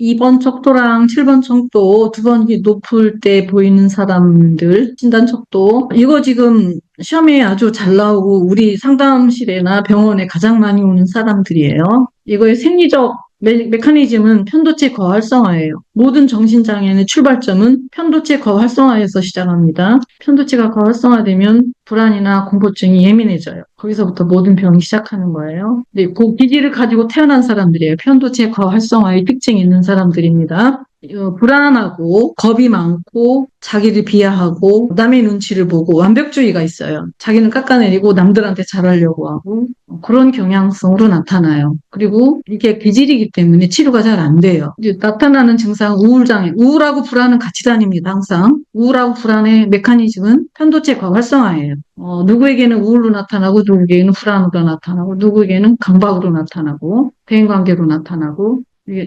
2번 척도랑 7번 척도 두 번이 높을 때 보이는 사람들, 진단 척도. 이거 지금 시험에 아주 잘 나오고 우리 상담실이나 병원에 가장 많이 오는 사람들이에요. 이거의 생리적 메커니즘은 편도체 거활성화예요. 모든 정신장애의 출발점은 편도체 거활성화에서 시작합니다. 편도체가 거활성화되면 불안이나 공포증이 예민해져요. 거기서부터 모든 병이 시작하는 거예요. 네, 그 기질을 가지고 태어난 사람들이에요. 편도체 거활성화의 특징이 있는 사람들입니다. 불안하고 겁이 많고 자기를 비하하고 남의 눈치를 보고 완벽주의가 있어요. 자기는 깎아내리고 남들한테 잘하려고 하고 그런 경향성으로 나타나요. 그리고 이게 기질이기 때문에 치료가 잘 안 돼요. 이제 나타나는 증상 우울장애, 우울하고 불안은 같이 다닙니다. 항상 우울하고 불안의 메커니즘은 편도체 과활성화예요. 누구에게는 우울로 나타나고 누구에게는 불안으로 나타나고 누구에게는 강박으로 나타나고 대인관계로 나타나고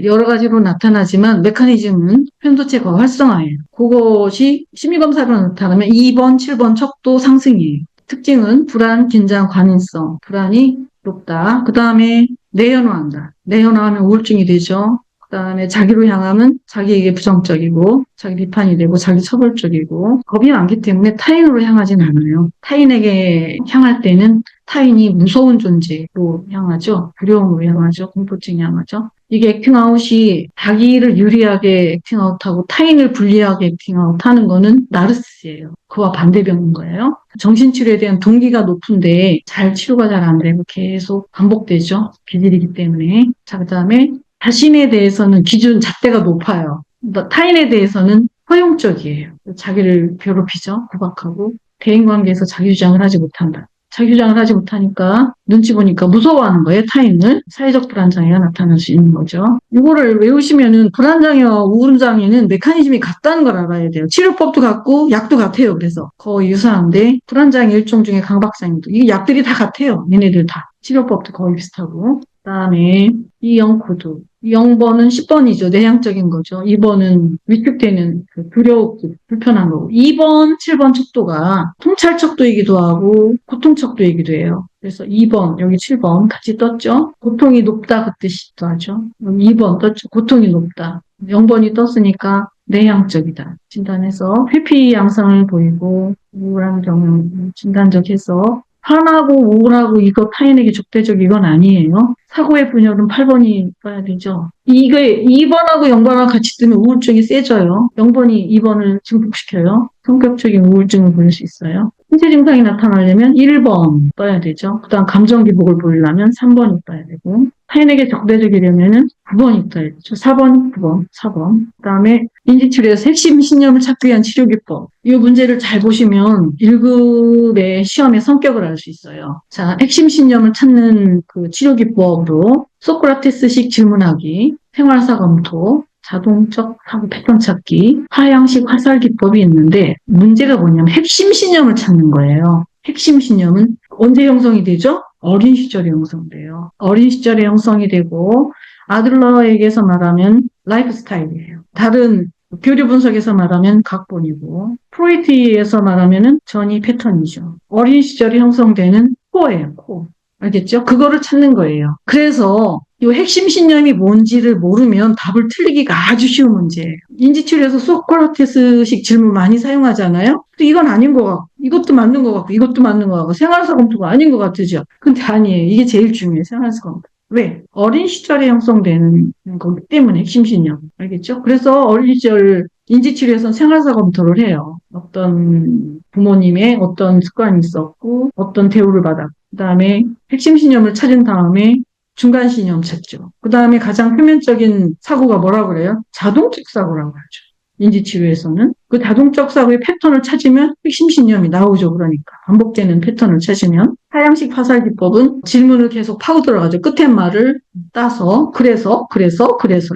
여러 가지로 나타나지만 메커니즘은 편도체가 활성화예요. 그것이 심리검사로 나타나면 2번, 7번 척도 상승이에요. 특징은 불안, 긴장, 관인성. 불안이 높다. 그 다음에 내연화한다. 내연화하면 우울증이 되죠. 그 다음에 자기로 향하면 자기에게 부정적이고 자기 비판이 되고 자기 처벌적이고 겁이 많기 때문에 타인으로 향하진 않아요. 타인에게 향할 때는 타인이 무서운 존재로 향하죠. 두려움으로 향하죠. 공포증이 향하죠. 이게 액팅아웃이 자기를 유리하게 액팅아웃하고 타인을 불리하게 액팅아웃하는 거는 나르시스예요. 그와 반대병인 거예요. 정신치료에 대한 동기가 높은데 잘 치료가 잘 안 되고 계속 반복되죠. 비질이기 때문에. 자, 그다음에 자신에 대해서는 기준 잣대가 높아요. 타인에 대해서는 허용적이에요. 자기를 괴롭히죠. 구박하고 대인관계에서 자기 주장을 하지 못한다. 자기 주장을 하지 못하니까 눈치 보니까 무서워하는 거예요. 타인을. 사회적 불안장애가 나타날 수 있는 거죠. 이거를 외우시면은 불안장애와 우울장애는 메커니즘이 같다는 걸 알아야 돼요. 치료법도 같고 약도 같아요. 그래서 거의 유사한데 불안장애 일종 중에 강박장애도 이 약들이 다 같아요. 얘네들 다. 치료법도 거의 비슷하고. 그다음에 E형 코드. 0번은 10번이죠. 내향적인 거죠. 2번은 위축되는 그 두렵고 불편한 거고. 2번, 7번 척도가 통찰 척도이기도 하고 고통 척도이기도 해요. 그래서 2번, 여기 7번 같이 떴죠. 고통이 높다 그 뜻이기도 하죠. 2번 떴죠. 고통이 높다. 0번이 떴으니까 내향적이다. 진단해서 회피 양상을 보이고 우울한 경우 진단적 해서 화나고 우울하고 이거 타인에게 적대적 이건 아니에요. 사고의 분열은 8번이 봐야 되죠. 이게 2번하고 0번하고 같이 뜨면 우울증이 세져요. 0번이 2번을 증폭시켜요. 성격적인 우울증을 보일 수 있어요. 신체 증상이 나타나려면 1번 떠야 되죠. 그 다음 감정 기복을 보이려면 3번이 떠야 되고 타인에게 적대적이려면 9번이 떠야 되죠. 4번, 9번, 4번. 그 다음에 인지치료에서 핵심 신념을 찾기 위한 치료기법. 이 문제를 잘 보시면 1급의 시험의 성격을 알 수 있어요. 자, 핵심 신념을 찾는 그 치료기법으로 소크라테스식 질문하기, 생활사 검토, 자동적 사고 패턴 찾기, 하향식 화살 기법이 있는데 문제가 뭐냐면 핵심 신념을 찾는 거예요. 핵심 신념은 언제 형성이 되죠? 어린 시절에 형성돼요. 어린 시절에 형성이 되고 아들러에게서 말하면 라이프 스타일이에요. 다른 교류 분석에서 말하면 각본이고 프로이트에서 말하면은 전이 패턴이죠. 어린 시절에 형성되는 코어예요. 코어. 알겠죠? 그거를 찾는 거예요. 그래서 이 핵심 신념이 뭔지를 모르면 답을 틀리기가 아주 쉬운 문제예요. 인지치료에서 소크라테스식 질문 많이 사용하잖아요. 근데 이건 아닌 것 같고 이것도 맞는 것 같고 이것도 맞는 것 같고 생활사 검토가 아닌 것 같으죠. 근데 아니에요. 이게 제일 중요해요. 생활사 검토. 왜? 어린 시절에 형성되는 거기 때문에 핵심 신념. 알겠죠? 그래서 어린 시절 인지치료에서는 생활사 검토를 해요. 어떤 부모님의 어떤 습관이 있었고 어떤 대우를 받았고 그 다음에 핵심 신념을 찾은 다음에 중간 신념 찾죠. 그 다음에 가장 표면적인 사고가 뭐라고 그래요? 자동적 사고라고 하죠. 인지치료에서는. 그 자동적 사고의 패턴을 찾으면 핵심 신념이 나오죠. 그러니까 반복되는 패턴을 찾으면. 하향식 화살 기법은 질문을 계속 파고 들어가죠. 끝에 말을 따서 그래서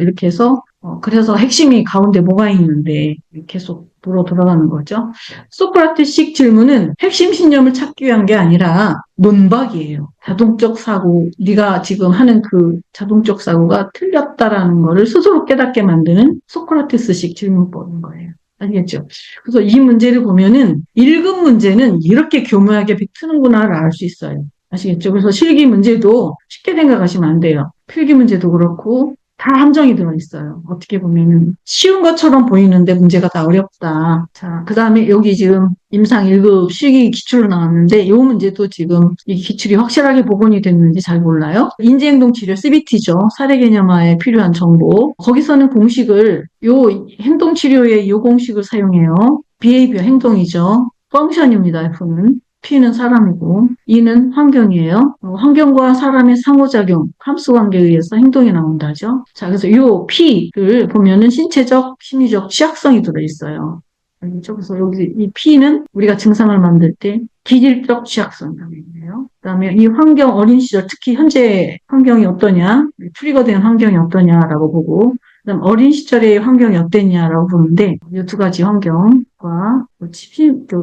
이렇게 해서 그래서 핵심이 가운데 뭐가 있는데 계속 물어 들어가는 거죠. 소크라테스식 질문은 핵심 신념을 찾기 위한 게 아니라 논박이에요. 자동적 사고, 네가 지금 하는 그 자동적 사고가 틀렸다라는 거를 스스로 깨닫게 만드는 소크라테스식 질문법인 거예요. 알겠죠? 그래서 이 문제를 보면은 1급 문제는 이렇게 교묘하게 비트는구나를 알 수 있어요. 아시겠죠? 그래서 실기 문제도 쉽게 생각하시면 안 돼요. 필기 문제도 그렇고 다 함정이 들어있어요. 어떻게 보면 쉬운 것처럼 보이는데 문제가 다 어렵다. 자, 그 다음에 여기 지금 임상 1급 실기 기출로 나왔는데 이 문제도 지금 이 기출이 확실하게 복원이 됐는지 잘 몰라요. 인지행동치료 CBT죠. 사례개념화에 필요한 정보. 거기서는 공식을 요 행동치료의 요 공식을 사용해요. 비헤이비어 행동이죠. 펑션입니다. F는. P는 사람이고 E는 환경이에요. 환경과 사람의 상호작용, 함수 관계에 의해서 행동이 나온다죠. 자, 그래서 이 P를 보면은 신체적, 심리적 취약성이 들어있어요. 그래서 여기 이 P는 우리가 증상을 만들 때 기질적 취약성이라고 얘기해요. 그다음에 이 환경 어린 시절, 특히 현재 환경이 어떠냐, 트리거된 환경이 어떠냐라고 보고, 그다음 어린 시절의 환경이 어땠냐라고 보는데 이 두 가지 환경과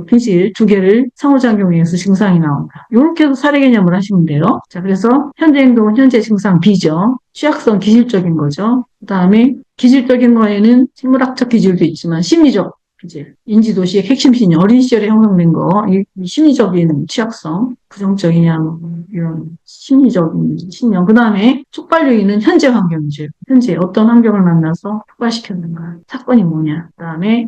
기질 두 개를 상호작용해서 증상이 나온다. 이렇게 해서 사례 개념을 하시면 돼요. 자, 그래서 현재 행동은 현재 증상 B죠. 취약성 기질적인 거죠. 그다음에 기질적인 거에는 생물학적 기질도 있지만 심리적 기질, 인지도시의 핵심 신념, 어린 시절에 형성된 거, 이 심리적인 취약성, 부정적이냐, 뭐, 이런 심리적인 신념. 그 다음에 촉발 요인은 현재 환경이죠. 현재 어떤 환경을 만나서 촉발시켰는가, 사건이 뭐냐. 그 다음에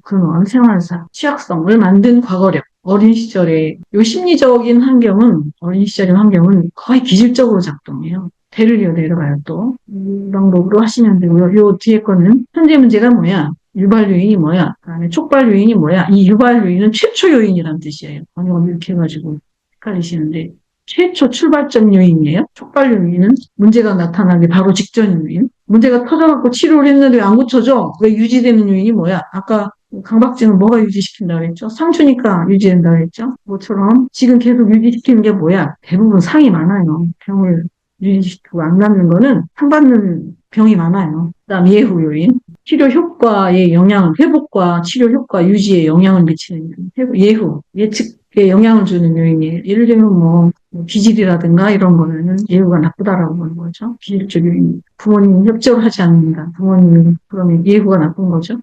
근원, 생활사, 취약성을 만든 과거력. 어린 시절에, 요 심리적인 환경은, 어린 시절의 환경은 거의 기질적으로 작동해요. 대를 이어 내려가요, 또. 이 방법으로 하시면 되고요. 요 뒤에 거는 현재 문제가 뭐야? 유발 요인이 뭐야? 그다음에 촉발 요인이 뭐야? 이 유발 요인은 최초 요인이란 뜻이에요. 번역을 이렇게 해가지고 헷갈리시는데 최초 출발점 요인이에요. 촉발 요인은 문제가 나타나기 바로 직전 요인. 문제가 터져갖고 치료를 했는데 안 고쳐져. 왜 유지되는 요인이 뭐야? 아까 강박증은 뭐가 유지시킨다고 했죠? 상추니까 유지된다고 했죠? 뭐처럼 지금 계속 유지시키는 게 뭐야? 대부분 상이 많아요. 병을 유지시키고 안 낫는 거는 상받는 병이 많아요. 그다음 예후 요인. 치료 효과의 영향을, 회복과 치료 효과 유지에 영향을 미치는 예후, 예측에 영향을 주는 요인이에요. 예를 들면 뭐 기질이라든가 이런 거는 예후가 나쁘다라고 보는 거죠. 기질적 요인. 부모님이 협조를 하지 않는다. 부모님이 그러면 예후가 나쁜 거죠.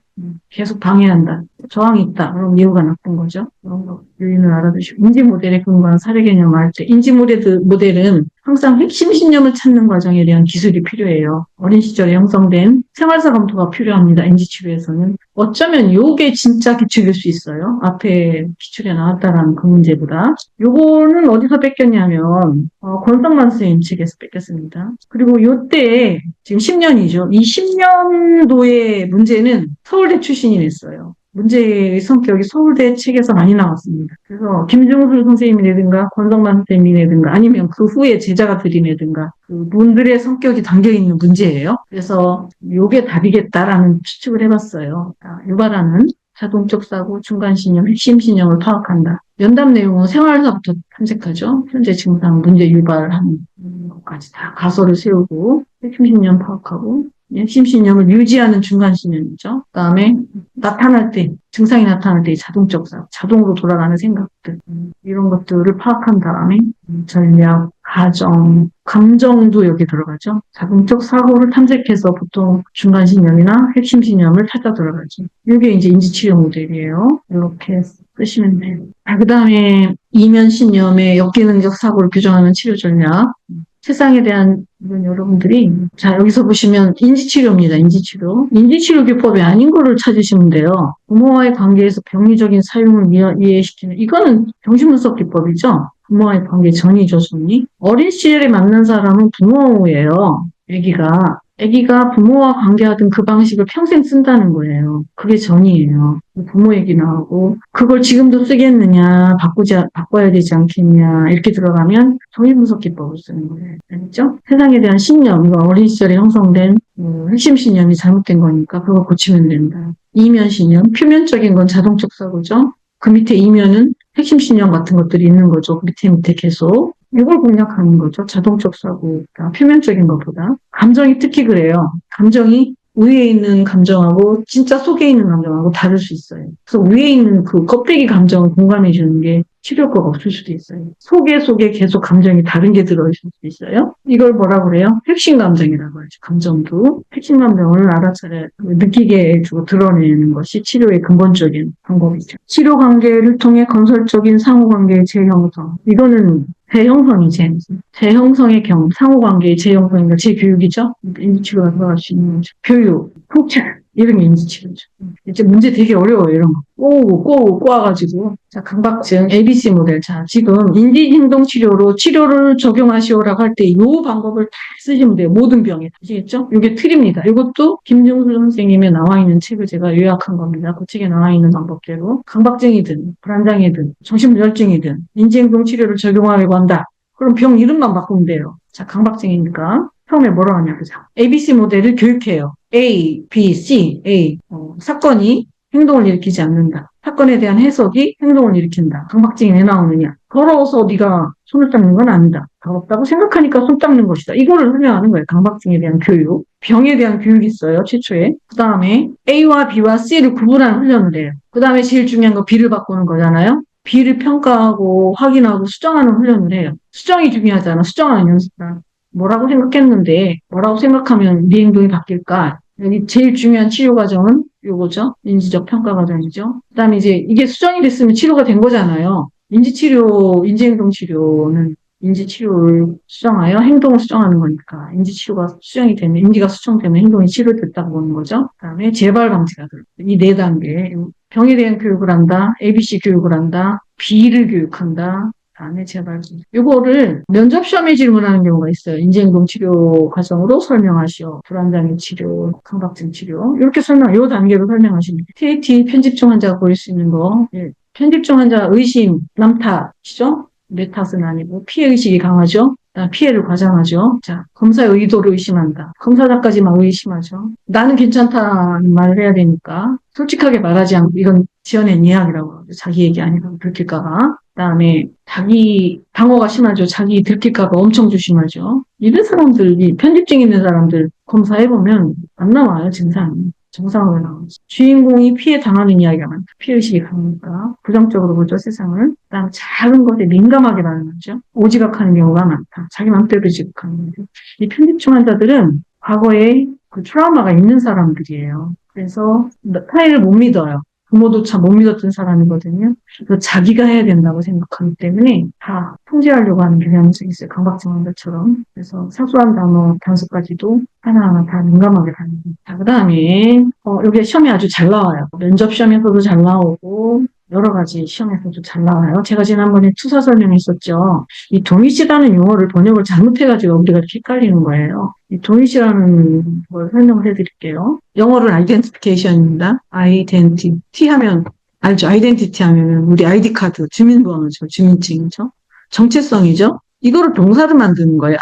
계속 방해한다. 저항이 있다. 그럼 예후가 나쁜 거죠. 그런 거 요인을 알아두시고 인지 모델에 근거한 사례 개념을 할 때 인지 모델은 항상 핵심 신념을 찾는 과정에 대한 기술이 필요해요. 어린 시절에 형성된 생활사 검토가 필요합니다. 인지치료에서는. 어쩌면 요게 진짜 기출일 수 있어요. 앞에 기출에 나왔다라는 그 문제보다. 요거는 어디서 뺏겼냐면 권성만 선생님 측에서 뺏겼습니다. 그리고 요때 지금 10년이죠. 이 10년도의 문제는 서울대 출신이 냈어요. 문제의 성격이 서울대 책에서 많이 나왔습니다. 그래서 김중술 선생님이라든가 권성만 선생님이라든가 아니면 그 후에 제자가 들이내든가 그분들의 성격이 담겨있는 문제예요. 그래서 요게 답이겠다라는 추측을 해봤어요. 유발하는 자동적 사고, 중간신념, 핵심 신념을 파악한다. 연답 내용은 생활사부터 탐색하죠. 현재 증상, 문제 유발하는 것까지 다 가설을 세우고 핵심 신념 파악하고 핵심 신념을 유지하는 중간 신념이죠. 그다음에 나타날 때, 증상이 나타날 때 자동적 사고, 자동으로 돌아가는 생각들 이런 것들을 파악한 다음에 전략, 가정, 감정도 여기 들어가죠. 자동적 사고를 탐색해서 보통 중간 신념이나 핵심 신념을 찾아 들어가죠. 이게 이제 인지치료 모델이에요. 이렇게 쓰시면 돼요. 그 다음에 이면 신념의 역기능적 사고를 규정하는 치료 전략. 세상에 대한 이런 여러분들이 자 여기서 보시면 인지치료입니다. 인지치료 기법이 아닌 거를 찾으시면 돼요. 부모와의 관계에서 병리적인 사용을 이해시키는 이거는 정신분석 기법이죠. 부모와의 관계 전이죠. 전이. 어린 시절에 만난 사람은 부모예요. 아기가 부모와 관계하던 그 방식을 평생 쓴다는 거예요. 그게 전이에요. 부모 얘기 나오고 그걸 지금도 쓰겠느냐, 바꿔야 되지 않겠냐 이렇게 들어가면 정신분석 기법을 쓰는 거예요. 알겠죠? 세상에 대한 신념, 이거 어린 시절에 형성된 핵심 신념이 잘못된 거니까 그거 고치면 된다. 이면 신념, 표면적인 건 자동적 사고죠. 그 밑에 이면은 핵심 신념 같은 것들이 있는 거죠. 밑에 계속. 이걸 공략하는 거죠. 자동적 사고가 표면적인 것보다. 감정이 특히 그래요. 감정이 위에 있는 감정하고 진짜 속에 있는 감정하고 다를 수 있어요. 그래서 위에 있는 그 껍데기 감정을 공감해 주는 게 치료과가 없을 수도 있어요. 속에 계속 감정이 다른 게 들어있을 수도 있어요. 이걸 뭐라고 그래요? 핵심 감정이라고 하죠. 감정도. 핵심 감정을 알아차려 느끼게 해주고 드러내는 것이 치료의 근본적인 방법이죠. 치료 관계를 통해 건설적인 상호관계의 재형성. 이거는 재형성이지. 재형성의 경험, 상호관계의 재형성이니까 재교육이죠. 인지치료가 들어갈 수 있는 거죠. 교육, 통찰. 이런 게 인지치료죠. 이제 문제 되게 어려워요, 이런 거. 꼬아가지고. 자, 강박증, ABC 모델. 자, 지금 인지행동치료로 치료를 적용하시오라고 할 때 이 방법을 다 쓰시면 돼요. 모든 병에. 아시겠죠? 이게 틀입니다. 이것도 김종수 선생님의 나와 있는 책을 제가 요약한 겁니다. 그 책에 나와 있는 방법대로. 강박증이든, 불안장애든, 정신부혈증이든, 인지행동치료를 적용하려고 한다. 그럼 병 이름만 바꾸면 돼요. 자, 강박증이니까. 처음에 뭐라고 하냐, 그죠? ABC 모델을 교육해요. A, B, C, A. 사건이 행동을 일으키지 않는다. 사건에 대한 해석이 행동을 일으킨다. 강박증이 왜 나오느냐? 더러워서 네가 손을 닦는 건 아니다. 더럽다고 생각하니까 손 닦는 것이다. 이거를 설명하는 거예요. 강박증에 대한 교육. 병에 대한 교육이 있어요. 최초에. 그 다음에 A와 B와 C를 구분하는 훈련을 해요. 그 다음에 제일 중요한 거 B를 바꾸는 거잖아요. B를 평가하고 확인하고 수정하는 훈련을 해요. 수정이 중요하잖아. 수정하는 연습다. 뭐라고 생각했는데 뭐라고 생각하면 네 행동이 바뀔까? 여기 제일 중요한 치료 과정은 요거죠. 인지적 평가 과정이죠. 그다음에 이제 이게 수정이 됐으면 치료가 된 거잖아요. 인지치료, 인지행동치료는 인지치료를 수정하여 행동을 수정하는 거니까 인지치료가 수정이 되면 인지가 수정되면 행동이 치료됐다고 보는 거죠. 그다음에 재발 방지가 들어요. 이 네 단계. 병에 대한 교육을 한다. ABC 교육을 한다. B를 교육한다. 다음에 재발. 이거를 면접 시험에 질문하는 경우가 있어요. 인지행동 치료 과정으로 설명하시오. 불안장애 치료, 강박증 치료. 이렇게 이 단계로 설명하시면 돼요. TAT 편집증 환자가 보일 수 있는 거. 예. 편집증 환자 의심, 남 탓이죠? 내 탓은 아니고 피해의식이 강하죠? 피해를 과장하죠. 자, 검사의 의도를 의심한다. 검사자까지만 의심하죠. 나는 괜찮다는 말을 해야 되니까 솔직하게 말하지 않고 이건 지어낸 이야기라고 하죠. 자기 얘기 아니라고 들킬까봐. 그다음에 자기 방어가 심하죠. 자기 들킬까봐 엄청 조심하죠. 이런 사람들이 편집증 있는 사람들 검사해보면 안 나와요. 증상이. 정상으로 나오지. 주인공이 피해 당하는 이야기가 많다. 피해의식이 강하니까 부정적으로 보죠, 세상을. 그다음 작은 것에 민감하게 반응하죠. 오지각하는 경우가 많다. 자기 맘대로 지각하는 거죠. 이 편집증 환자들은 과거에 그 트라우마가 있는 사람들이에요. 그래서 타인을 못 믿어요. 부모도 참 못 믿었던 사람이거든요. 그래서 자기가 해야 된다고 생각하기 때문에 다 통제하려고 하는 경향이 있어요. 강박증 환자처럼. 그래서 사소한 단서까지도 하나하나 다 민감하게 다닙니다. 자, 그 다음에 여기 시험에 아주 잘 나와요. 면접 시험에서도 잘 나오고 여러 가지 시험에서도 잘 나와요. 제가 지난번에 투사 설명했었죠. 이 동일시라는 용어를 번역을 잘못해가지고 우리가 이렇게 헷갈리는 거예요. 이 동일시라는 걸 설명을 해드릴게요. 영어로는 아이덴티피케이션입니다. 아이덴티티 하면 알죠? 아이덴티티 하면 우리 아이디 카드, 주민번호죠. 주민증이죠. 정체성이죠. 이거를 동사를 만드는 거예요.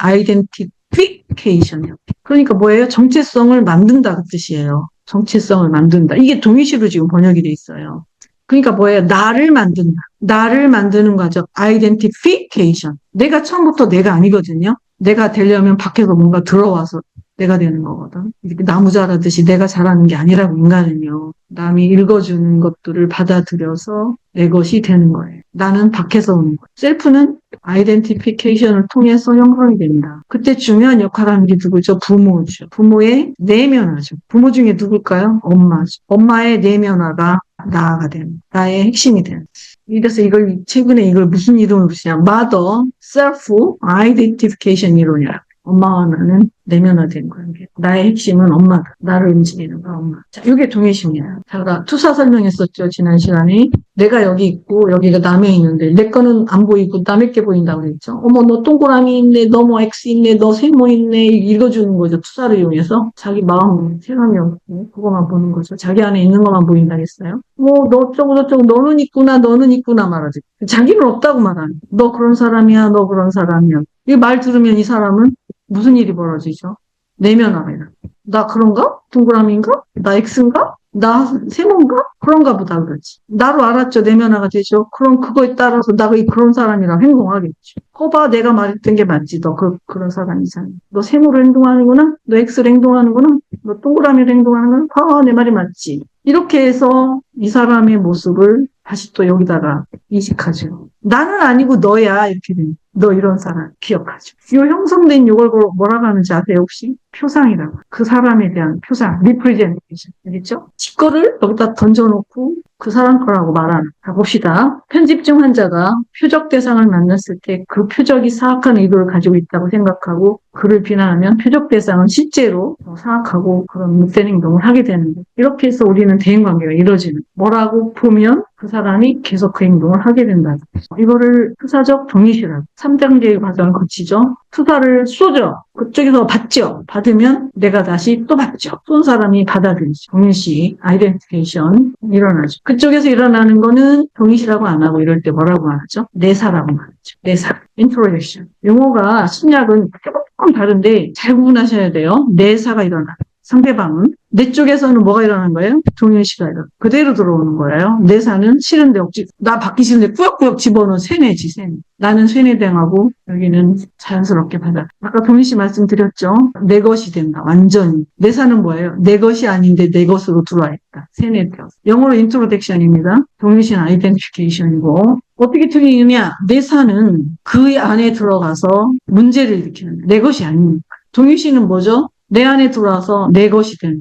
아이덴티피케이션이요. 그러니까 뭐예요? 정체성을 만든다 그 뜻이에요. 정체성을 만든다. 이게 동일시로 지금 번역이 돼 있어요. 그러니까 뭐예요? 나를 만든다. 나를 만드는 과정. 아이덴티피케이션. 내가 처음부터 내가 아니거든요. 내가 되려면 밖에서 뭔가 들어와서 내가 되는 거거든. 이렇게 나무 자라듯이 내가 자라는 게 아니라고 인간은요. 남이 읽어주는 것들을 받아들여서 내 것이 되는 거예요. 나는 밖에서 오는 거예요. 셀프는 아이덴티피케이션을 통해서 형성이 됩니다. 그때 중요한 역할을 하는 게 누구죠? 부모죠. 부모의 내면화죠. 부모 중에 누굴까요? 엄마죠. 엄마의 내면화가 나가 되는, 나의 핵심이 되는. 그래서 최근에 이걸 무슨 이론으로 쓰냐? Mother Self Identification 이론이라고. 엄마와 나는 내면화된 거예요. 나의 핵심은 엄마다. 나를 움직이는 거 엄마. 자, 이게 동해심이에요. 제가 투사 설명했었죠. 지난 시간에. 내가 여기 있고 여기가 남에 있는데 내 거는 안 보이고 남의 게 보인다고 그랬죠. 어머 너 동그라미 있네. 너 뭐 X 있네. 너 세모 있네. 읽어주는 거죠. 투사를 이용해서. 자기 마음 세상이 없고 그거만 보는 거죠. 자기 안에 있는 것만 보인다 했어요. 뭐 너 어쩌고 저쩌고 너는 있구나 말하지. 자기는 없다고 말하는. 너 그런 사람이야. 너 그런 사람이야. 이 말 들으면 이 사람은 무슨 일이 벌어지죠? 내면화예요. 나 그런가? 동그라미인가? 나 X인가? 나 세모인가? 그런가 보다 그러지. 나로 알았죠. 내면화가 되죠. 그럼 그거에 따라서 나가 그런 사람이랑 행동하겠지. 거봐 내가 말했던 게 맞지. 너 그런 사람이잖아. 너 세모로 행동하는구나? 너 X로 행동하는구나? 너 동그라미로 행동하는구나? 내 말이 맞지. 이렇게 해서 이 사람의 모습을 다시 또 여기다가 이식하죠. 나는 아니고 너야 이렇게 됩니다. 너 이런 사람 기억하죠. 이 형성된 이걸 뭐라고 하는지 아세요 혹시? 표상이라고. 그 사람에 대한 표상, 리프레젠테이션. 알겠죠? 지 거를 여기다 던져놓고 그 사람 거라고 말하는. 가봅시다. 편집증 환자가 표적 대상을 만났을 때 그 표적이 사악한 의도를 가지고 있다고 생각하고 그를 비난하면 표적 대상은 실제로 사악하고 그런 못된 행동을 하게 되는데 이렇게 해서 우리는 대인관계가 이루어지는. 뭐라고 보면 그 사람이 계속 그 행동을 하게 된다. 이거를 투사적 동의시라고 3단계의 과정을 거치죠. 투사를 쏘죠. 그쪽에서 받죠. 받으면 내가 다시 또 받죠. 쏜 사람이 받아들이죠. 동의시, 아이덴티피케이션 일어나죠. 그쪽에서 일어나는 거는 동의시라고 안 하고 이럴 때 뭐라고 하죠? 내사라고 말하죠. 내사, 인트로젝션. 용어가 심리학은 조금 다른데 잘 구분하셔야 돼요. 내사가 일어나. 상대방은 내 쪽에서는 뭐가 일어나는 거예요? 동의시가 일어나. 그대로 들어오는 거예요. 내사는 싫은데 억지, 나 받기 싫은데 꾸역꾸역 집어넣은 세뇌지, 세뇌. 나는 세뇌당하고 여기는 자연스럽게 받아. 아까 동의시 말씀드렸죠? 내 것이 된다. 완전히. 내사는 뭐예요? 내 것이 아닌데 내 것으로 들어와 있다. 세뇌되어. 영어로 인트로덕션입니다. 동의시는 아이덴티피케이션이고 어떻게 틀리느냐? 내사는 그 안에 들어가서 문제를 일으키는 내 것이 아닙니다. 동의시는 뭐죠? 내 안에 들어와서 내 것이 된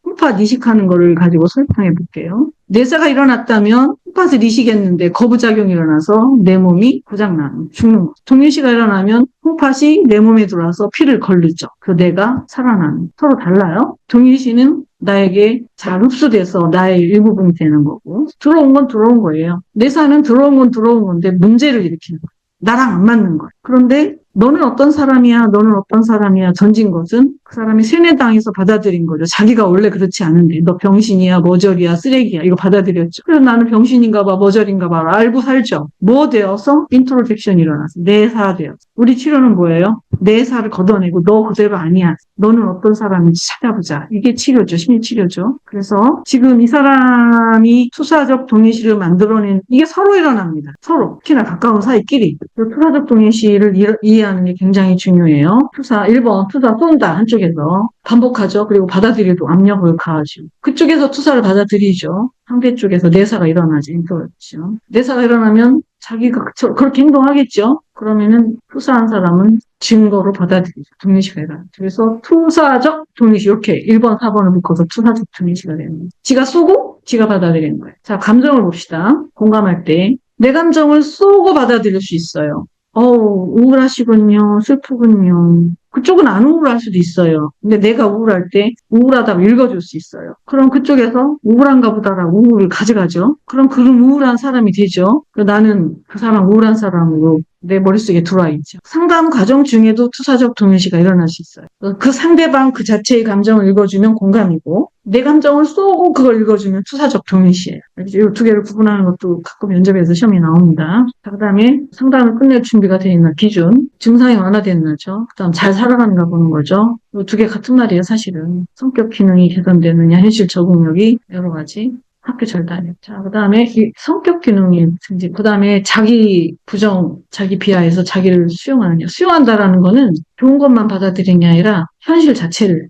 홈팟 이식하는 거를 가지고 설명해 볼게요. 내사가 일어났다면 홈팟을 이식했는데 거부작용이 일어나서 내 몸이 고장나는 죽는 거. 동일시가 일어나면 홈팟이 내 몸에 들어와서 피를 걸르죠. 그 내가 살아나는. 서로 달라요. 동일시는 나에게 잘 흡수돼서 나의 일부분이 되는 거고 들어온 건 들어온 거예요. 내사는 들어온 건 들어온 건데 문제를 일으키는 거예요. 나랑 안 맞는 거예요. 그런데 너는 어떤 사람이야, 너는 어떤 사람이야 던진 것은 그 사람이 세뇌당해서 받아들인 거죠. 자기가 원래 그렇지 않은데 너 병신이야, 머저리야, 쓰레기야 이거 받아들였죠. 그래서 나는 병신인가 봐, 머저리인가 봐 알고 살죠. 뭐 되어서 인트로젝션이 일어나서 내사되어서. 우리 치료는 뭐예요? 내사를 걷어내고 너 그대로 아니야. 너는 어떤 사람인지 찾아보자. 이게 치료죠. 심리치료죠. 그래서 지금 이 사람이 투사적 동의시를 만들어낸 이게 서로 일어납니다. 서로. 특히나 가까운 사이끼리. 투사적 동의시를 이해하는 게 굉장히 중요해요. 투사 1번 투사 쏜다 한쪽에서 반복하죠. 그리고 받아들이도 압력을 가하죠. 그쪽에서 투사를 받아들이죠. 상대 쪽에서 내사가 일어나지. 인터죠. 내사가 일어나면 자기가 그렇게 행동하겠죠. 그러면은 투사한 사람은 증거로 받아들이죠. 동의시가 일어나죠. 그래서 투사적 동의시 이렇게 1번, 4번을 묶어서 투사적 동의시가 되는 거예요. 지가 쏘고 지가 받아들이는 거예요. 자, 감정을 봅시다. 공감할 때 내 감정을 쏘고 받아들일 수 있어요. 우울하시군요. 슬프군요. 그쪽은 안 우울할 수도 있어요. 근데 내가 우울할 때 우울하다고 읽어줄 수 있어요. 그럼 그쪽에서 우울한가 보다라고 우울을 가져가죠. 그럼 그런 우울한 사람이 되죠. 나는 그 사람 우울한 사람으로 내 머릿속에 들어와 있죠. 상담 과정 중에도 투사적 동의시가 일어날 수 있어요. 그 상대방 그 자체의 감정을 읽어주면 공감이고 내 감정을 쏘고 그걸 읽어주면 투사적 동의시예요. 이 두 개를 구분하는 것도 가끔 면접에서 시험이 나옵니다. 그 다음에 상담을 끝낼 준비가 되어 있는 기준, 증상이 완화됐나죠. 그 다음 잘 살아가는가 보는 거죠. 이 두 개 같은 말이에요, 사실은. 성격 기능이 개선되느냐, 현실 적응력이 여러 가지. 학교 잘 다녀. 자, 그 다음에 성격 기능이 증진. 그 다음에 자기 부정, 자기 비하에서 자기를 수용하느냐. 수용한다라는 거는 좋은 것만 받아들이는 게 아니라 현실 자체를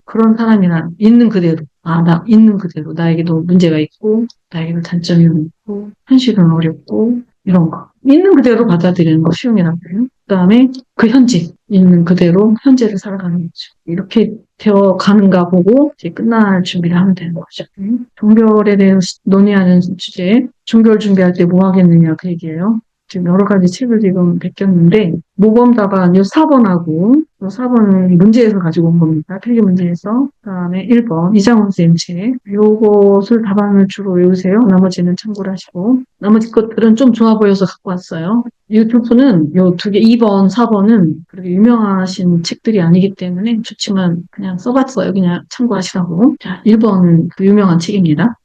그런 사람이란 있는 그대로. 나 있는 그대로. 나에게도 문제가 있고, 나에게도 단점이 있고, 현실은 어렵고, 이런 거. 있는 그대로 받아들이는 거 수용이라고 해요. 그 다음에 그 현재, 있는 그대로 현재를 살아가는 거죠. 이렇게 되어 가는가 보고 이제 끝날 준비를 하면 되는 거죠. 종결에 대해서 논의하는 주제, 종결 준비할 때 뭐 하겠느냐 그 얘기예요. 지금 여러 가지 책을 지금 베꼈는데 모범답안 4번하고 4번은 문제에서 가지고 온 겁니다. 필기 문제에서. 그다음에 1번 이장훈 선생님 책. 요것을 답안을 주로 외우세요. 나머지는 참고를 하시고. 나머지 것들은 좀 좋아 보여서 갖고 왔어요. 이 두 분은 요 두 개 2번, 4번은 그렇게 유명하신 책들이 아니기 때문에 좋지만 그냥 써봤어요. 그냥 참고하시라고. 자, 1번은 그 유명한 책입니다.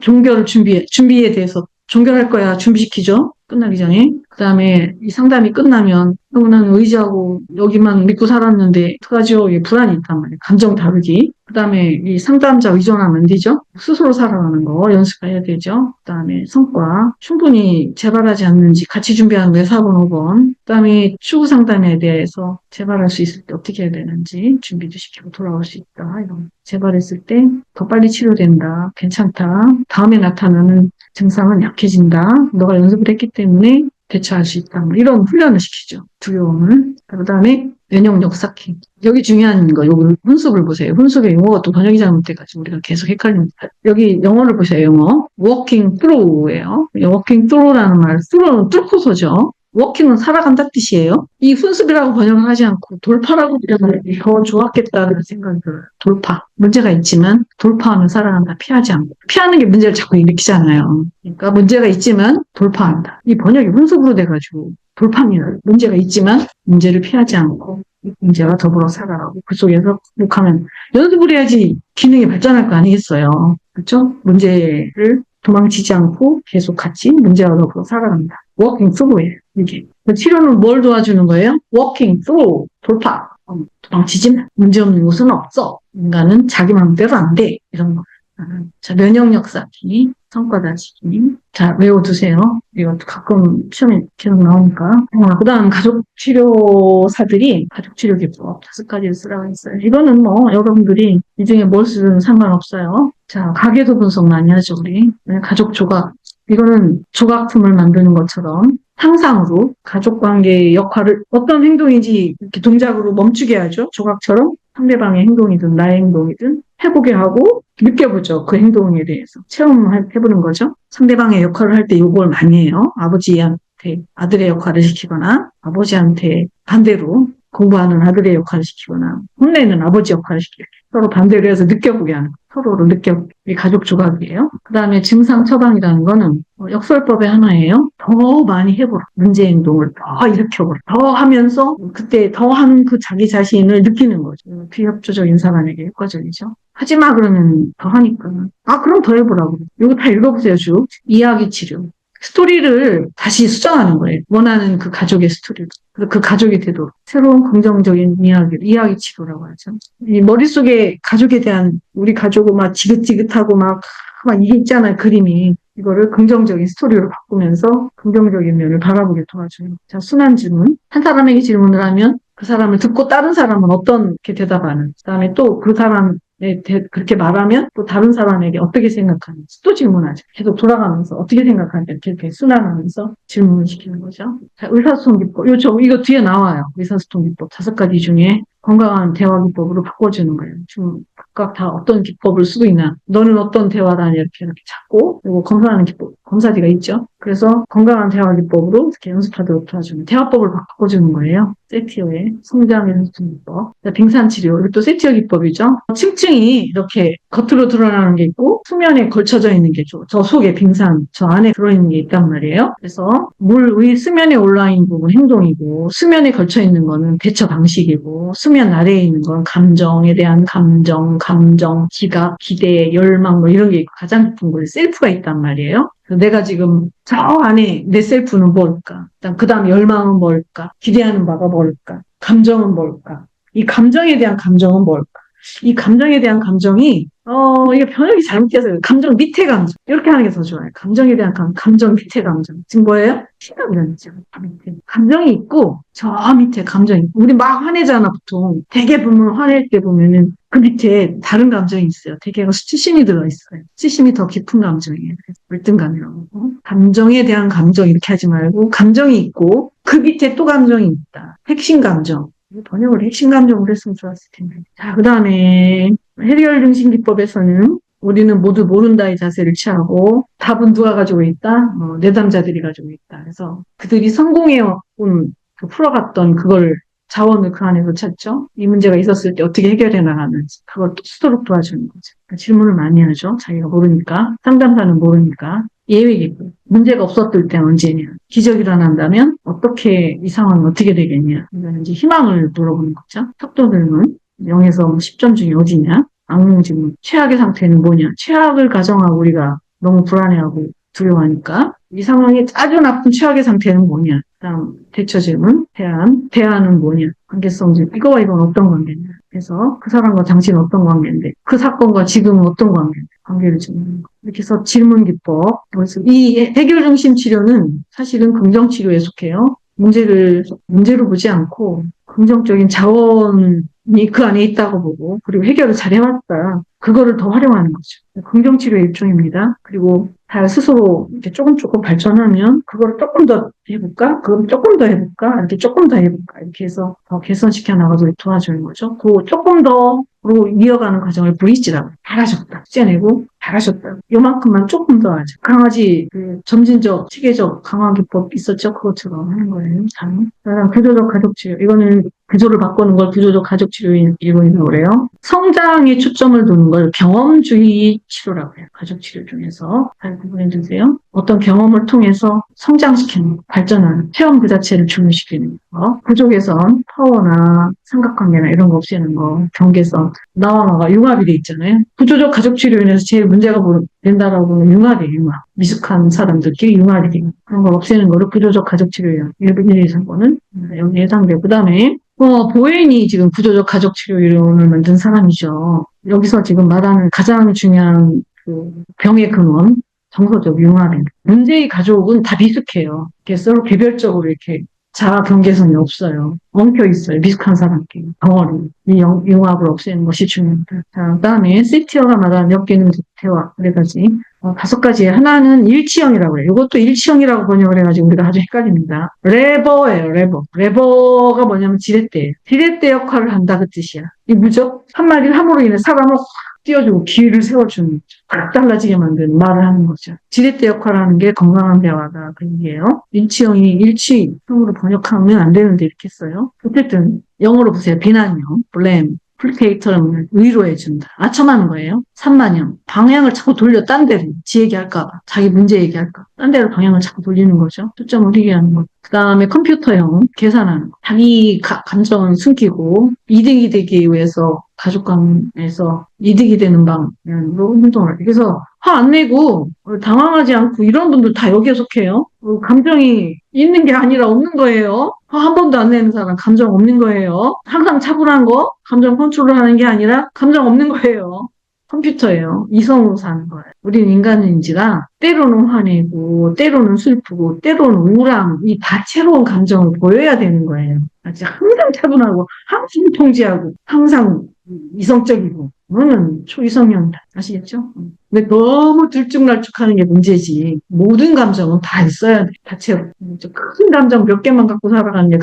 종결 준비에 대해서 종결할 거야 준비시키죠. 끝나기 전에. 그다음에 이 상담이 끝나면 나는 의지하고 여기만 믿고 살았는데 어떡하죠? 이 불안이 있단 말이에요. 감정 다루기. 그다음에 이 상담자 의존하면 안 되죠. 스스로 살아가는 거 연습해야 되죠. 그다음에 성과 충분히 재발하지 않는지 같이 준비하는 뇌 4번, 5번. 그다음에 추후 상담에 대해서 재발할 수 있을 때 어떻게 해야 되는지 준비도 시키고 돌아올 수 있다. 이런 재발했을 때 더 빨리 치료된다. 괜찮다. 다음에 나타나는 증상은 약해진다. 너가 연습을 했기 때문에 대처할 수 있다. 뭐 이런 훈련을 시키죠. 두려움을. 그다음에 면역력 쌓기. 여기 중요한 거, 여기 훈습을 보세요. 훈습의 용어가 또 번역이 잘못돼가지고 우리가 계속 헷갈립니다. 여기 영어를 보세요, 영어. walking through예요. walking through라는 말, through는 뚫고서죠. 워킹은 살아간다 뜻이에요. 이 훈습이라고 번역을 하지 않고 돌파라고 번역하면 더 좋았겠다는 생각이 들어요. 돌파. 문제가 있지만 돌파하면 살아간다. 피하지 않고. 피하는 게 문제를 자꾸 일으키잖아요. 그러니까 문제가 있지만 돌파한다. 이 번역이 훈습으로 돼가지고 돌파입니다. 문제가 있지만 문제를 피하지 않고 문제와 더불어 살아가고 그 속에서 극복하면 연습을 해야지 기능이 발전할 거 아니겠어요. 그렇죠? 문제를 도망치지 않고 계속 같이 문제와 더불어 살아간다. 워킹 through예요. 이게. 치료는 뭘 도와주는 거예요? 워킹 through. 돌파. 도망치지 마. 문제없는 곳은 없어. 인간은 자기 마음대로 안 돼. 이런 거. 자, 면역력 쌓기, 성과 다지기. 자, 외워두세요. 이것도 가끔 시험에 계속 나오니까. 그 다음 가족치료사들이 가족치료기법 5가지를 쓰라고 했어요. 이거는 뭐 여러분들이 이 중에 뭘 쓰든 상관없어요. 자, 가계도 분석 많이 하죠, 우리. 가족 조각. 이거는 조각품을 만드는 것처럼 상상으로 가족관계의 역할을 어떤 행동인지 이렇게 동작으로 멈추게 하죠. 조각처럼 상대방의 행동이든 나의 행동이든 해보게 하고 느껴보죠. 그 행동에 대해서 체험해보는 거죠. 상대방의 역할을 할 때 이걸 많이 해요. 아버지한테 아들의 역할을 시키거나 아버지한테 반대로 공부하는 아들의 역할을 시키거나 혼내는 아버지 역할을 시키고 서로 반대로 해서 느껴보게 하는 거. 서로를 느껴보게. 이게 가족 조각이에요. 그 다음에 증상 처방이라는 거는 역설법의 하나예요. 더 많이 해보라. 문제 행동을 더 일으켜보라. 더 하면서 그때 더 한 그 자기 자신을 느끼는 거죠. 비협조적 인사관에게 효과적이죠. 하지마 그러면 더 하니까. 아 그럼 더 해보라고. 이거 다 읽어보세요. 쭉. 이야기 치료. 스토리를 다시 수정하는 거예요. 원하는 그 가족의 스토리를. 그 가족이 되도록. 새로운 긍정적인 이야기 치료라고 하죠. 이 머릿속에 가족에 대한, 우리 가족은 막 지긋지긋하고 막 이게 있잖아요. 그림이. 이거를 긍정적인 스토리로 바꾸면서 긍정적인 면을 바라보게 도와줘요. 자, 순환 질문. 한 사람에게 질문을 하면 그 사람을 듣고 다른 사람은 어떻게 대답하는. 그 다음에 또 그 사람 그렇게 말하면 또 다른 사람에게 어떻게 생각하는지 또 질문하죠. 계속 돌아가면서 어떻게 생각하는지 이렇게 순환하면서 질문을 시키는 거죠. 자, 의사소통 기법. 이거 뒤에 나와요. 의사소통 기법 5가지 중에 건강한 대화 기법으로 바꿔주는 거예요. 지금 각각 다 어떤 기법을 쓰고 있나. 너는 어떤 대화를 하냐 이렇게 찾고 그리고 검사하는 기법, 검사지가 있죠. 그래서 건강한 대화 기법으로 이렇게 연습하도록 도와주는 대화법을 바꿔주는 거예요. 세티어의 성장 연습 기법. 빙산 치료. 이것도 세티어 기법이죠. 층층이 이렇게 겉으로 드러나는 게 있고 수면에 걸쳐져 있는 게 저 속에 빙산, 저 안에 들어있는 게 있단 말이에요. 그래서 물 위 수면에 올라와 있는 부분 행동이고 수면에 걸쳐 있는 거는 대처 방식이고 수면 아래에 있는 건 감정에 대한 감정, 지각, 기대, 열망 뭐 이런 게 있고 가장 깊은 곳에 셀프가 있단 말이에요. 내가 지금 저 안에 내 셀프는 뭘까? 그 다음 열망은 뭘까? 기대하는 바가 뭘까? 감정은 뭘까? 이 감정에 대한 감정은 뭘까? 이 감정에 대한 감정이 이게 번역이 잘못돼서 감정 밑에 감정 이렇게 하는 게 더 좋아요. 감정에 대한 감정 밑에 감정 지금 뭐예요? 시각이라는죠. 밑에 감정이 있고 저 밑에 감정이 있고 우리 막 화내잖아 보통. 되게 보면 화낼 때 보면은 그 밑에 다른 감정이 있어요. 되게 수치심이 들어있어요. 수치심이 더 깊은 감정이에요. 열등감이라고. 감정에 대한 감정 이렇게 하지 말고 감정이 있고 그 밑에 또 감정이 있다. 핵심 감정. 번역을 핵심 감정으로 했으면 좋았을 텐데. 자, 그 다음에 해리얼 중심 기법에서는 우리는 모두 모른다의 자세를 취하고 답은 누가 가지고 있다? 내담자들이 가지고 있다. 그래서 그들이 성공해온 풀어갔던 그걸 자원을 그 안에서 찾죠. 이 문제가 있었을 때 어떻게 해결해 나가는지 그걸 또 수도록 도와주는 거죠. 그러니까 질문을 많이 하죠. 자기가 모르니까. 상담사는 모르니까. 예외 기법. 문제가 없었을 때 언제냐. 기적이 일어난다면 어떻게 이 상황은 어떻게 되겠냐. 이거는 이제 희망을 물어보는 거죠. 척도 질문. 0에서 10점 중에 어디냐. 악몽 질문. 최악의 상태는 뭐냐. 최악을 가정하고 우리가 너무 불안해하고 두려워하니까. 이 상황의 아주 나쁜 최악의 상태는 뭐냐? 다음 대처 질문, 대안은 뭐냐? 관계성 질문, 이거와 이건 어떤 관계냐? 그래서 그 사람과 당신은 어떤 관계인데, 그 사건과 지금은 어떤 관계인데, 관계를 짓는 거. 이렇게 해서 질문 기법. 그래서 이 해결 중심 치료는 사실은 긍정 치료에 속해요. 문제로 보지 않고 긍정적인 자원이 그 안에 있다고 보고, 그리고 해결을 잘 해왔다. 그거를 더 활용하는 거죠. 긍정 치료의 일종입니다. 그리고 다 스스로 이렇게 조금 발전하면 그거를 조금 더 해볼까? 그럼 조금 더 해볼까? 이렇게 조금 더 해볼까? 이렇게 해서 더 개선시켜 나가도록 도와주는 거죠. 그 조금 더로 이어가는 과정을 브릿지라고. 잘하셨다. 숙제내고 잘하셨다. 요만큼만 조금 더 하죠. 강아지 그 점진적, 체계적 강화 기법 있었죠? 그것처럼 하는 거예요. 참. 그다음 구조적 가족치료. 이거는 구조를 바꾸는 걸 구조적 가족치료 이론이라고 그래요. 성장에 초점을 두는 걸 경험주의 치료라고 해요. 가족치료 중에서. 잘 구분해 주세요. 어떤 경험을 통해서 성장시키는, 발전하는, 체험 그 자체를 중요시키는 거. 구조 개선, 파워나 삼각관계나 이런 거 없애는 거, 경계선. 나와 나가 융합이 돼 있잖아요. 구조적 가족치료로 인해서 제일 문제가 된다라고 보면 융합이에요, 융합. 미숙한 사람들끼리 융합이 되는 그런 걸 없애는 거를 구조적 가족치료예요. 1, 2, 3번은 여기 예상되고. 그 다음에 보웬이 지금 구조적 가족치료 이론을 만든 사람이죠. 여기서 지금 말하는 가장 중요한 그 병의 근원, 정서적 융합입니다. 문제의 가족은 다 미숙해요. 서로 개별적으로 이렇게 자아 경계선이 없어요. 엉켜 있어요. 미숙한 사람끼리. 덩어리. 이 융합을 없애는 것이 중요합니다. 자, 그 다음에 세티어가 말하는 엮이는 대화. 그래가지 5가지. 하나는 일치형이라고 해요. 이것도 일치형이라고 번역을 해가지고 우리가 아주 헷갈립니다. 레버예요, 레버. 레버가 뭐냐면 지렛대예요. 지렛대 역할을 한다 그 뜻이야. 이 뭐죠? 한마디를 함으로 인해 사람을 확 띄워주고 기회를 세워주는, 확 달라지게 만드는 말을 하는 거죠. 지렛대 역할을 하는 게 건강한 대화다. 그 얘기예요. 일치형이 일치형으로 번역하면 안 되는데 이렇게 써요. 어쨌든 영어로 보세요. 비난형, blame. 플리케이터는 위로해준다. 아첨하는 거예요. 산만형. 방향을 자꾸 돌려 딴 데로. 지 얘기할까 자기 문제 얘기할까 딴 데로 방향을 자꾸 돌리는 거죠. 초점을 휘게 하는 거. 그 다음에 컴퓨터형. 계산하는 거. 자기 감정은 숨기고 이득이 되기 위해서 가족관에서 이득이 되는 방향으로 행동을 해요. 그래서 화 안 내고 당황하지 않고 이런 분들 다 여기에 속해요. 감정이 있는 게 아니라 없는 거예요. 화 한 번도 안 내는 사람 감정 없는 거예요. 항상 차분한 거 감정 컨트롤 하는 게 아니라 감정 없는 거예요. 컴퓨터예요. 이성으로 사는 거예요. 우리는 인간인지라 때로는 화내고 때로는 슬프고 때로는 우울함 이 다채로운 감정을 보여야 되는 거예요. 항상 차분하고 항상 통제하고 항상 이성적이고 그러면 초이성형이다. 아시겠죠? 근데 너무 들쭉날쭉하는 게 문제지. 모든 감정은 다 있어야 돼. 다채로. 큰 감정 몇 개만 갖고 살아가는 게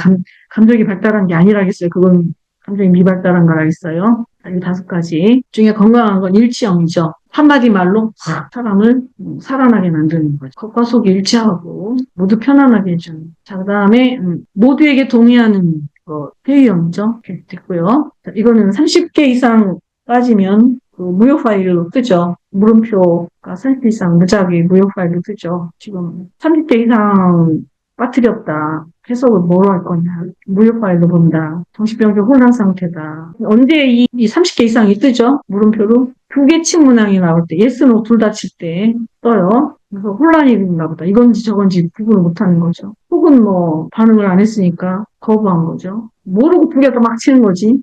감정이 발달한 게 아니라겠어요. 그건 감정이 미발달한 거라겠어요. 이 5가지 중에 건강한 건 일치형이죠. 한마디 말로 사람을 살아나게 만드는 거죠. 겉과 속이 일치하고 모두 편안하게 해주는. 자, 그 다음에 모두에게 동의하는 거 회의형이죠. 이렇게 됐고요. 자, 이거는 30개 이상 빠지면 그 무효 파일로 뜨죠. 물음표가 30개 이상 무작위 무효 파일로 뜨죠. 지금 30개 이상 빠뜨렸다. 해석을 뭐로 할 거냐. 무효 파일로 본다. 정신병적 혼란 상태다. 언제 이 30개 이상이 뜨죠? 물음표로. 2개 침 문항이 나올 때, yes, no 둘 다 칠 때 떠요. 그래서 혼란이 있나 보다. 이건지 저건지 구분을 못하는 거죠. 혹은 반응을 안 했으니까 거부한 거죠. 모르고 2개 다 막 치는 거지.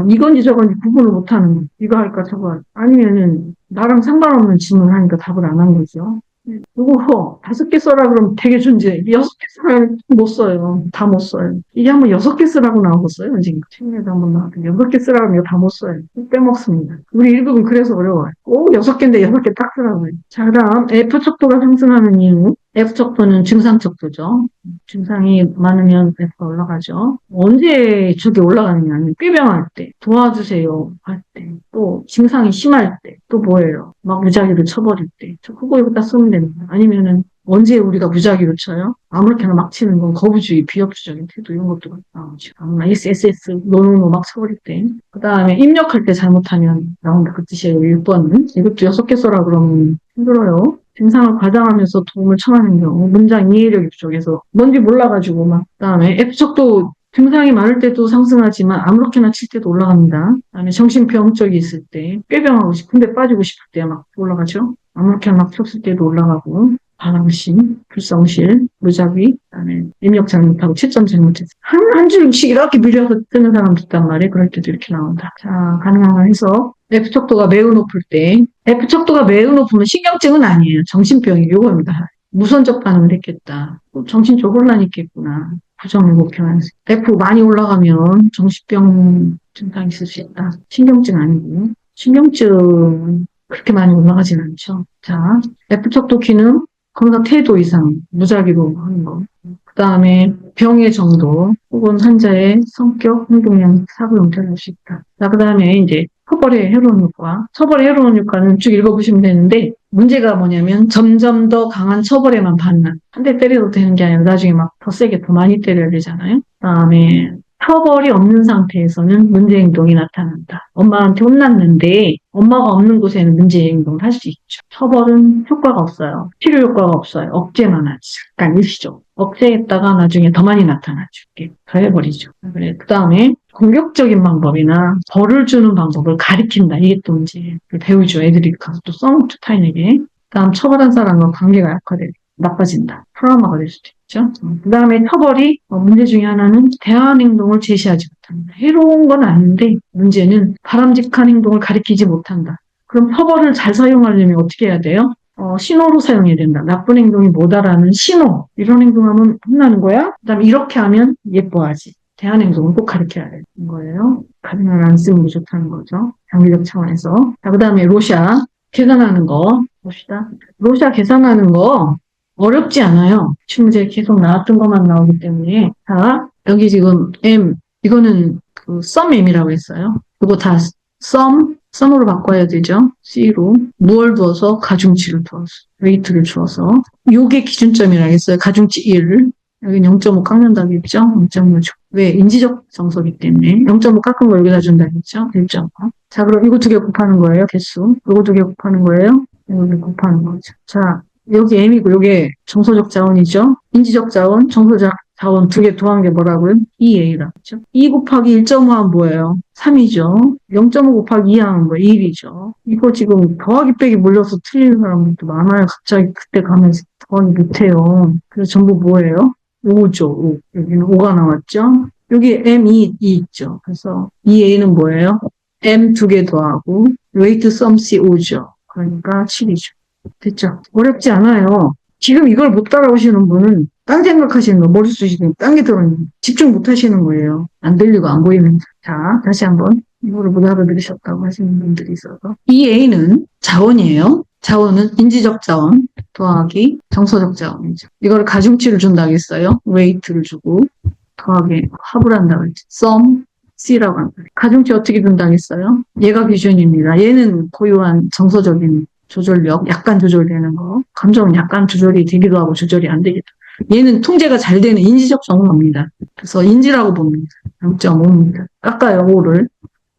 이건지 저건지 구분을 못하는 거. 이거 할까 저거 할까. 아니면은 나랑 상관없는 질문을 하니까 답을 안 한 거죠. 이거 5개 써라 그러면 되게 존재. 6개 쓰면 못 써요. 다 못 써요. 이게 한번 6개 쓰라고 나오겠어요? 언젠가. 책에도 한번 나왔더니 6개 쓰라고 하면 이거 다 못 써요. 빼먹습니다. 우리 1급은 그래서 어려워요. 꼭 6개인데 6개 딱 쓰라고 해요. 자, 그 다음 F 척도가 상승하는 이유. F 척도는 증상 척도죠. 증상이 많으면 F가 올라가죠. 언제 저게 올라가느냐면 꾀병할 때, 도와주세요 할 때, 또 증상이 심할 때, 또 뭐예요? 막 무작위로 쳐버릴 때. 그거 이거 다 쓰면 됩니다. 아니면은 언제 우리가 무작위로 쳐요? 아무렇게나 막 치는 건 거부주의, 비협조적인 태도 이런 것도 나오죠. SSS, 노노노 막 쳐버릴 때. 그 다음에 입력할 때 잘못하면 나온다 그 뜻이에요. 1번은. 이것도 6개 써라 그러면 힘들어요. 증상을 과장하면서 도움을 청하는 경우, 문장 이해력이 부족해서 뭔지 몰라가지고 막. 그다음에 F척도 증상이 많을 때도 상승하지만 아무렇게나 칠 때도 올라갑니다. 그다음에 정신병적이 있을 때, 꾀병하고 싶은데 빠지고 싶을 때 막 올라가죠. 아무렇게나 막 쳤을 때도 올라가고. 반항심, 불성실, 무작위, 그다음에 입력 잘못하고 채점 잘못해서 한 줄씩 이렇게 밀려서 뜨는 사람도 있단 말이에요. 그럴 때도 이렇게 나온다. 자, 가능한 해석. F 척도가 매우 높을 때, F 척도가 매우 높으면 신경증은 아니에요. 정신병이 요겁니다. 무선적 반응을 했겠다. 정신적 혼란이 있겠구나. 부정을 목표하는 F 많이 올라가면 정신병 증상이 있을 수 있다. 신경증 아니고. 신경증 그렇게 많이 올라가진 않죠. 자, F 척도 기능 거기다 태도 이상 무작위로 하는 거. 그 다음에 병의 정도 혹은 환자의 성격, 행동량, 사고 형태를 할 수 있다. 자, 그 다음에 이제 처벌의 해로운 효과. 처벌의 해로운 효과는 쭉 읽어보시면 되는데 문제가 뭐냐면 점점 더 강한 처벌에만 반응한. 한 대 때려도 되는 게 아니라 나중에 막 더 세게 더 많이 때려야 되잖아요. 그 다음에 처벌이 없는 상태에서는 문제 행동이 나타난다. 엄마한테 혼났는데 엄마가 없는 곳에는 문제 행동을 할 수 있죠. 처벌은 효과가 없어요. 치료 효과가 없어요. 억제만 하지. 약간 일시적. 억제했다가 나중에 더 많이 나타나죠. 이렇게 더 해버리죠. 그래. 그 다음에 공격적인 방법이나 벌을 주는 방법을 가리킨다. 이게 또 이제 배우죠. 애들이 가서 또 써먹죠. 타인에게. 다음 처벌한 사람과 관계가 약화되고 나빠진다. 트라우마가 될 수도 있죠. 그 다음에 처벌이 문제 중에 하나는 대안 행동을 제시하지 못한다. 해로운 건 아닌데 문제는 바람직한 행동을 가리키지 못한다. 그럼 처벌을 잘 사용하려면 어떻게 해야 돼요? 신호로 사용해야 된다. 나쁜 행동이 뭐다라는 신호. 이런 행동하면 혼나는 거야? 그 다음에 이렇게 하면 예뻐하지. 대안 행동은 꼭 가르쳐야 되는 거예요. 가능한 안 쓰는 게 좋다는 거죠. 장기적 차원에서. 자, 그 다음에 로샤. 계산하는 거 봅시다. 로샤 계산하는 거 어렵지 않아요. 문제 계속 나왔던 것만 나오기 때문에. 자, 여기 지금 M, 이거는 그 SUMM이라고 했어요. 그거 다 썸으로 바꿔야 되죠. C로. 무얼 두어서 가중치를 두어서, 웨이트를 주어서. 요게 기준점이라고 했어요. 가중치 1. 여기 0.5 깎는다겠죠? 0.5 줘. 왜? 인지적 정서기 때문에. 0.5 깎은 거 여기다 준다겠죠? 1.5. 자, 그럼 이거 두 개 곱하는 거예요, 개수. 이거 두 개 곱하는 거예요. 이거 곱하는 거죠. 자, 여기 M이고, 요게 정서적 자원이죠? 인지적 자원, 정서적 자원 두 개 더한 게 뭐라고요? 2A라고 했죠? 2 곱하기 1.5 하면 뭐예요? 3이죠. 0.5 곱하기 2 하면 뭐예요? 1이죠. 이거 지금 더하기 빼기 몰려서 틀리는 사람들도 많아요. 갑자기 그때 가면 더하기 못해요. 그래서 전부 뭐예요? 5죠. 5. 여기는 5가 나왔죠. 여기 M2 있죠. 그래서 2A는 뭐예요? M 두 개 더하고 웨이트 썸 C 5죠. 그러니까 7이죠. 됐죠? 어렵지 않아요. 지금 이걸 못 따라오시는 분은 딴 생각하시는 거, 머릿속에 딴 게 들어있는 집중 못 하시는 거예요. 안 들리고 안 보이는. 자, 다시 한번 이거를 못 알아들으셨다고 하시는 분들이 있어서. 이 A는 자원이에요. 자원은 인지적 자원 더하기 정서적 자원이죠. 이거를 가중치를 준다고 했어요. 웨이트를 주고 더하기 합을 한다고 했죠. sum C라고 한다. 가중치 어떻게 준다고 했어요? 얘가 기준입니다. 얘는 고유한 정서적인 조절력, 약간 조절되는 거. 감정은 약간 조절이 되기도 하고 조절이 안 되기도 하고. 얘는 통제가 잘 되는 인지적 정서입니다. 그래서 인지라고 봅니다. 0.5입니다. 깎아요, 5를.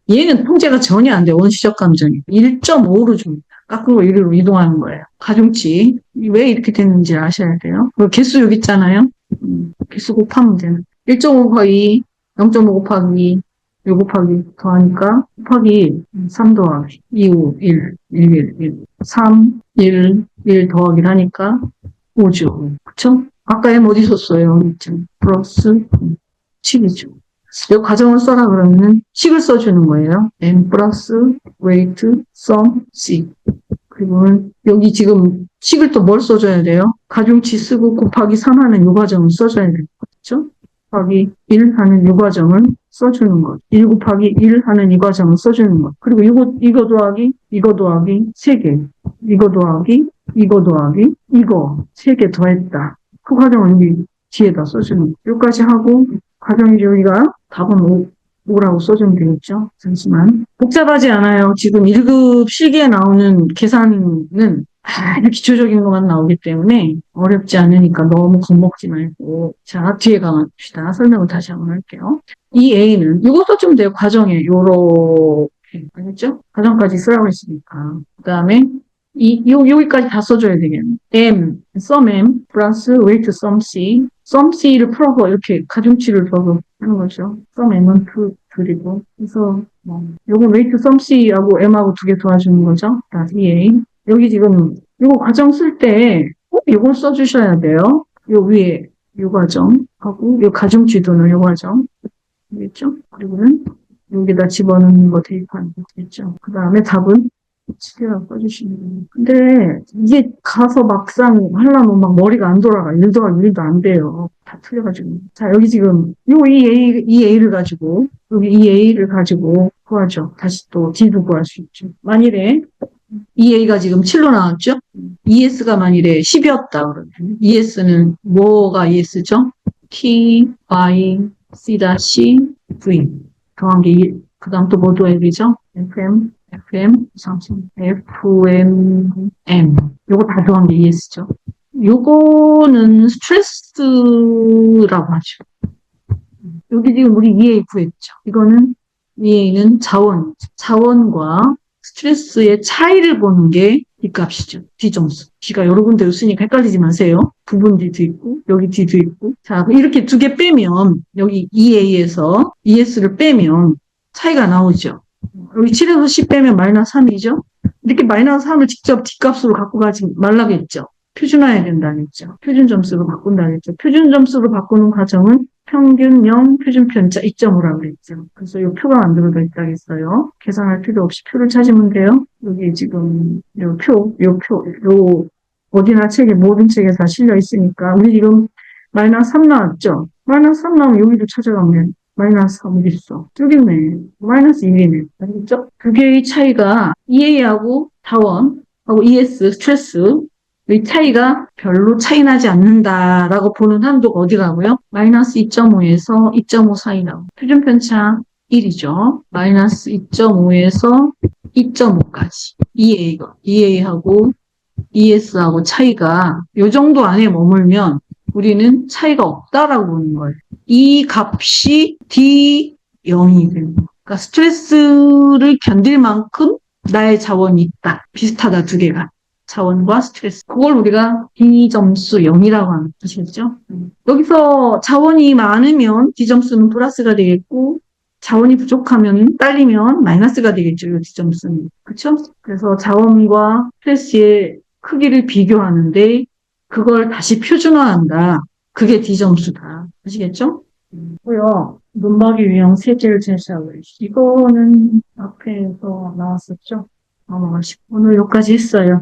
얘는 통제가 전혀 안 돼요. 원시적 감정이. 1.5로 줍니다. 깎은 거 1로 이동하는 거예요. 가중치. 왜 이렇게 됐는지 아셔야 돼요. 그리고 개수 여기 있잖아요. 개수 곱하면 되는. 1.5 곱하기 0.5 곱하기 1 곱하기 더하니까 곱하기 3 더하기 2, 5, 1, 1, 1, 3, 1, 1 더하기를 하니까 5죠. 그쵸? 아까 M 어디 썼어요? 플러스 7이죠. 이 과정을 써라 그러면은 식을 써주는 거예요. M 플러스 웨이트 썸 C. 그리고 여기 지금 식을 또 뭘 써줘야 돼요? 가중치 쓰고 곱하기 3 하는 이 과정을 써줘야 돼요. 그렇죠? 곱하기 1 하는 이 과정을 써주는 것. 1 곱하기 1 하는 이 과정을 써주는 것. 그리고 이거 더하기 3개. 이거 더하기 이거 3개 더했다. 그 과정을 여기 뒤에다 써주는 것. 여기까지 하고 과정이죠. 여기가 답은 5라고 써주면 되겠죠. 잠시만. 복잡하지 않아요. 지금 1급 실기에 나오는 계산은 아주 기초적인 것만 나오기 때문에 어렵지 않으니까 너무 겁먹지 말고. 자, 뒤에 가봅시다. 설명을 다시 한번 할게요. 이 A는 이거 써주면 돼요. 과정에 요렇게. 알겠죠? 과정까지 쓰라고 했으니까. 그 다음에 여기까지 다 써줘야 되겠네. sum M 플러스 weight sum C. sum C를 풀어서 이렇게 가중치를 줘서 하는 거죠. sum M은 드리고. 그래서, 요거 weight sum C하고 M하고 두 개 도와주는 거죠. 자, EA. 여기 지금, 이거 과정 쓸 때 꼭 이걸 써주셔야 돼요. 요 위에 요 과정하고 요 가중치도는 요 과정. 알겠죠? 그리고는 여기다 집어넣는 거 대입하는 거 되겠죠? 그 다음에 답은 치대라 써주시면 돼요. 근데 이게 가서 막상 하려면 막 머리가 안 돌아가. 1 더하기 1도 안 돼요. 다 틀려가지고. 자, 여기 지금 이 A를 가지고 여기 이 A를 가지고 구하죠. 다시 또 D도 구할 수 있죠. 만일에 이 A가 지금 7로 나왔죠? ES가 만일에 10이었다 그러면 ES는 뭐가 ES죠? T, Y, C-C, V 더한 게 그 다음 또 뭐 더해야 되죠? FM, 상승, FMM 요거 다 더한 게 ES죠. 요거는 스트레스라고 하죠. 여기 지금 우리 EA 구했죠. 이거는 EA는 자원과 스트레스의 차이를 보는 게 D값이죠. D점수. D가 여러 군데로 쓰니까 헷갈리지 마세요. 부분 D도 있고 여기 D도 있고. 자, 이렇게 두 개 빼면 여기 EA에서 ES를 빼면 차이가 나오죠. 여기 7에서 10 빼면 마이너스 3이죠. 이렇게 마이너스 3을 직접 D값으로 갖고 가지 말라겠죠. 표준화해야 된다겠죠. 표준 점수로 바꾼다겠죠. 표준 점수로 바꾸는 과정은 평균 0, 표준 편차 2.5라고 그랬죠. 그래서 이 표가 만들어져 있다겠어요. 계산할 필요 없이 표를 찾으면 돼요. 여기 지금 요 어디나 책에 모든 책에 다 실려 있으니까 우리 지금 마이너스 3 나왔죠. 마이너스 3 나오면 여기도 찾아가면 마이너스 3 어디 있어? 저기 있네. 마이너스 1이네. 알겠죠? 두 개의 차이가 EA하고 자원하고 ES 스트레스 이 차이가 별로 차이 나지 않는다라고 보는 한도가 어디라고요? 마이너스 2.5에서 2.5 사이라고. 표준 편차 1이죠. 마이너스 2.5에서 2.5까지. EA하고 ES하고 차이가 이 정도 안에 머물면 우리는 차이가 없다라고 보는 거예요. 이 값이 D0이 되는 거예요. 그러니까 스트레스를 견딜 만큼 나의 자원이 있다. 비슷하다, 두 개가. 자원과 스트레스. 그걸 우리가 D점수 0이라고 하는 것이죠. 여기서 자원이 많으면 D점수는 플러스가 되겠고, 자원이 부족하면, 딸리면 마이너스가 되겠죠, 이 D점수는. 그쵸? 그래서 자원과 스트레스의 크기를 비교하는데, 그걸 다시 표준화한다. 그게 D점수다. 아시겠죠? 고요. 논박이 유형 세제를 제시하고 있어요. 이거는 앞에서 나왔었죠? 넘어가시고. 오늘 여기까지 했어요.